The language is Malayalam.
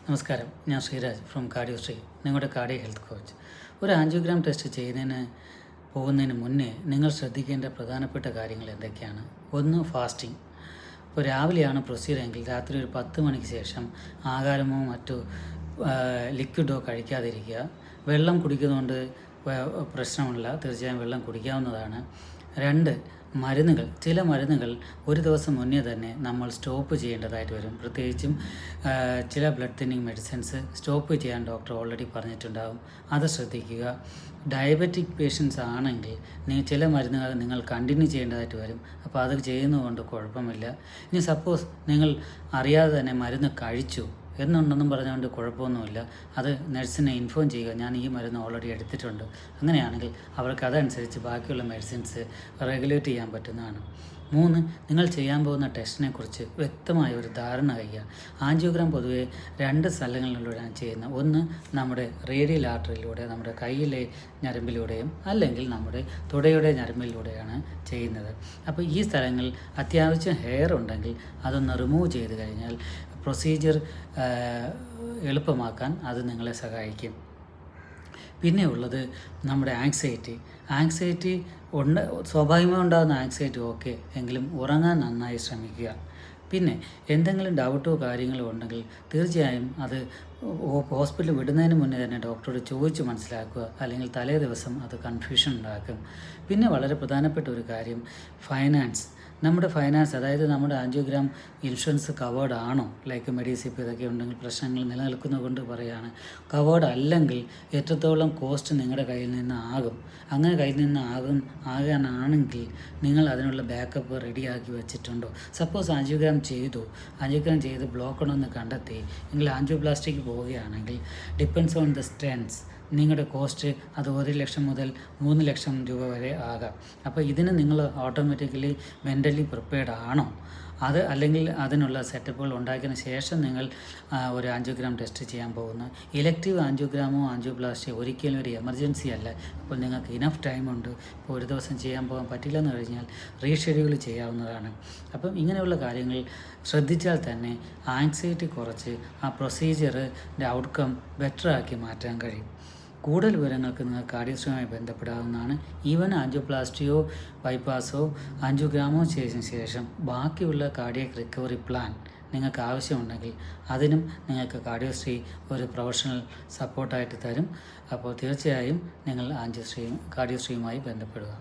നമസ്കാരം, ഞാൻ ശ്രീരാജ് ഫ്രം കാർഡിയോശ്രീ, നിങ്ങളുടെ കാർഡിയോ ഹെൽത്ത് കോച്ച്. ഒരു ആൻജിയോഗ്രാം ടെസ്റ്റ് പോകുന്നതിന് മുന്നേ നിങ്ങൾ ശ്രദ്ധിക്കേണ്ട പ്രധാനപ്പെട്ട കാര്യങ്ങൾ എന്തൊക്കെയാണ്? ഒന്ന്, ഫാസ്റ്റിംഗ്. ഇപ്പോൾ രാവിലെയാണ് പ്രൊസീജിയർ എങ്കിൽ രാത്രി ഒരു 10 മണിക്ക് ശേഷം ആഹാരമോ മറ്റോ ലിക്വിഡോ കഴിക്കാതിരിക്കുക. വെള്ളം കുടിക്കുന്നതുകൊണ്ട് പ്രശ്നമില്ല, തീർച്ചയായും വെള്ളം കുടിക്കാവുന്നതാണ്. 2, മരുന്നുകൾ. ചില മരുന്നുകൾ ഒരു ദിവസം മുന്നേ തന്നെ നമ്മൾ സ്റ്റോപ്പ് ചെയ്യേണ്ടതായിട്ട് വരും. പ്രത്യേകിച്ചും ചില ബ്ലഡ് തിന്നിങ് മെഡിസിൻസ് സ്റ്റോപ്പ് ചെയ്യാൻ ഡോക്ടർ ഓൾറെഡി പറഞ്ഞിട്ടുണ്ടാകും. അത് ശ്രദ്ധിക്കുക. ഡയബറ്റിക് പേഷ്യൻസ് ആണെങ്കിൽ ചില മരുന്നുകൾ നിങ്ങൾ കണ്ടിന്യൂ ചെയ്യേണ്ടതായിട്ട് വരും. അപ്പോൾ അത് ചെയ്യുന്നതുകൊണ്ട് കുഴപ്പമില്ല. ഇനി സപ്പോസ് നിങ്ങൾ അറിയാതെ തന്നെ മരുന്ന് കഴിച്ചു എന്നുണ്ടെന്നും പറഞ്ഞുകൊണ്ട് കുഴപ്പമൊന്നുമില്ല. അത് നഴ്സിനെ ഇൻഫോം ചെയ്യുക, ഞാൻ ഈ മരുന്ന് ഓൾറെഡി എടുത്തിട്ടുണ്ട്. അങ്ങനെയാണെങ്കിൽ അവർക്ക് അതനുസരിച്ച് ബാക്കിയുള്ള മെഡിസിൻസ് റെഗുലേറ്റ് ചെയ്യാൻ പറ്റുന്നതാണ്. 3, നിങ്ങൾ ചെയ്യാൻ പോകുന്ന ടെസ്റ്റിനെ കുറിച്ച് വ്യക്തമായ ഒരു ധാരണ കഴിയുക. ആൻജിയോഗ്രാം പൊതുവെ 2 സ്ഥലങ്ങളിലൂടെയാണ് ചെയ്യുന്നത്. ഒന്ന്, നമ്മുടെ റേഡിയൽ ആർട്ടറിയിലൂടെ, നമ്മുടെ കയ്യിലെ ഞരമ്പിലൂടെയും, അല്ലെങ്കിൽ നമ്മുടെ തുടയുടെ ഞരമ്പിലൂടെയാണ് ചെയ്യുന്നത്. അപ്പോൾ ഈ സ്ഥലങ്ങളിൽ അത്യാവശ്യം ഹെയർ ഉണ്ടെങ്കിൽ അതൊന്ന് റിമൂവ് ചെയ്ത് കഴിഞ്ഞാൽ പ്രൊസീജിയർ എളുപ്പമാക്കാൻ അത് നിങ്ങളെ സഹായിക്കും. പിന്നെ ഉള്ളത് നമ്മുടെ ആങ്സൈറ്റി സ്വാഭാവികമായി ഉണ്ടാകുന്ന ആങ്സൈറ്റി ഓക്കെ, എങ്കിലും ഉറങ്ങാൻ നന്നായി ശ്രമിക്കുക. പിന്നെ എന്തെങ്കിലും ഡൗട്ടോ കാര്യങ്ങളോ ഉണ്ടെങ്കിൽ തീർച്ചയായും അത് ഹോസ്പിറ്റലിൽ വിടുന്നതിന് മുന്നേ തന്നെ ഡോക്ടറോട് ചോദിച്ച് മനസ്സിലാക്കുക, അല്ലെങ്കിൽ തലേ ദിവസം അത് കൺഫ്യൂഷൻ ഉണ്ടാക്കും. പിന്നെ വളരെ പ്രധാനപ്പെട്ട ഒരു കാര്യം, ഫൈനാൻസ്. നമ്മുടെ ഫൈനാൻസ്, അതായത് നമ്മുടെ ആൻജിയോഗ്രാം ഇൻഷുറൻസ് കവേർഡ് ആണോ? ലൈക്ക് മെഡിസിപ്പ് ഇതൊക്കെ ഉണ്ടെങ്കിൽ പ്രശ്നങ്ങൾ നിലനിൽക്കുന്നത് കൊണ്ട് പറയുകയാണ്. കവേർഡ് അല്ലെങ്കിൽ എത്രത്തോളം കോസ്റ്റ് നിങ്ങളുടെ കയ്യിൽ നിന്ന് ആകും? അങ്ങനെ കയ്യിൽ നിന്ന് ആകാനാണെങ്കിൽ നിങ്ങൾ അതിനുള്ള ബാക്കപ്പ് റെഡിയാക്കി വെച്ചിട്ടുണ്ടോ? സപ്പോസ് ആൻജിയോഗ്രാം ചെയ്ത് ബ്ലോക്ക് ഉണ്ടെന്ന് കണ്ടെത്തി എങ്കിൽ ആൻജിയോപ്ലാസ്റ്റിക്ക് പോവുകയാണെങ്കിൽ ഡിപ്പെൻസ് ഓൺ ദ സ്ട്രെൻസ്, നിങ്ങളുടെ കോസ്റ്റ് അത് 1 ലക്ഷം മുതൽ 3 ലക്ഷം രൂപ വരെ ആകാം. അപ്പോൾ ഇതിന് നിങ്ങൾ ഓട്ടോമാറ്റിക്കലി മെൻ്റലി പ്രിപ്പയർഡ് ആണോ? അല്ലെങ്കിൽ അതിനുള്ള സെറ്റപ്പുകൾ ഉണ്ടാക്കിയതിന് ശേഷം നിങ്ങൾ ഒരു ആൻജിയോഗ്രാം ടെസ്റ്റ് ചെയ്യാൻ പോകുന്നു. ഇലക്റ്റീവ് ആൻജിയോഗ്രാമോ ആൻജിയോപ്ലാസ്റ്റിയോ ഒരിക്കലും ഒരു എമർജൻസി അല്ല. അപ്പോൾ നിങ്ങൾക്ക് ഇനഫ് ടൈമുണ്ട്. ഇപ്പോൾ ഒരു ദിവസം ചെയ്യാൻ പോകാൻ പറ്റില്ലെന്ന് കഴിഞ്ഞാൽ റീഷെഡ്യൂൾ ചെയ്യാവുന്നതാണ്. അപ്പം ഇങ്ങനെയുള്ള കാര്യങ്ങൾ ശ്രദ്ധിച്ചാൽ തന്നെ ആങ്സൈറ്റി കുറച്ച് ആ പ്രൊസീജിയറിൻ്റെ ഔട്ട്കം ബെറ്ററാക്കി മാറ്റാൻ കഴിയും. കൂടുതൽ വിവരങ്ങൾക്ക് നിങ്ങൾ കാർഡിയോശ്രീയുമായി ബന്ധപ്പെടാവുന്നതാണ്. ഈവൻ ആൻജിയോപ്ലാസ്റ്റിയോ ബൈപ്പാസോ ആൻജിയോഗ്രാമോ ചെയ്തതിന് ശേഷം ബാക്കിയുള്ള കാർഡിയക് റിക്കവറി പ്ലാൻ നിങ്ങൾക്ക് ആവശ്യമുണ്ടെങ്കിൽ അതിനും നിങ്ങൾക്ക് കാർഡിയോശ്രീ ഒരു പ്രൊഫഷണൽ സപ്പോർട്ടായിട്ട് തരും. അപ്പോൾ തീർച്ചയായും നിങ്ങൾ കാർഡിയോശ്രീയുമായി ബന്ധപ്പെടുക.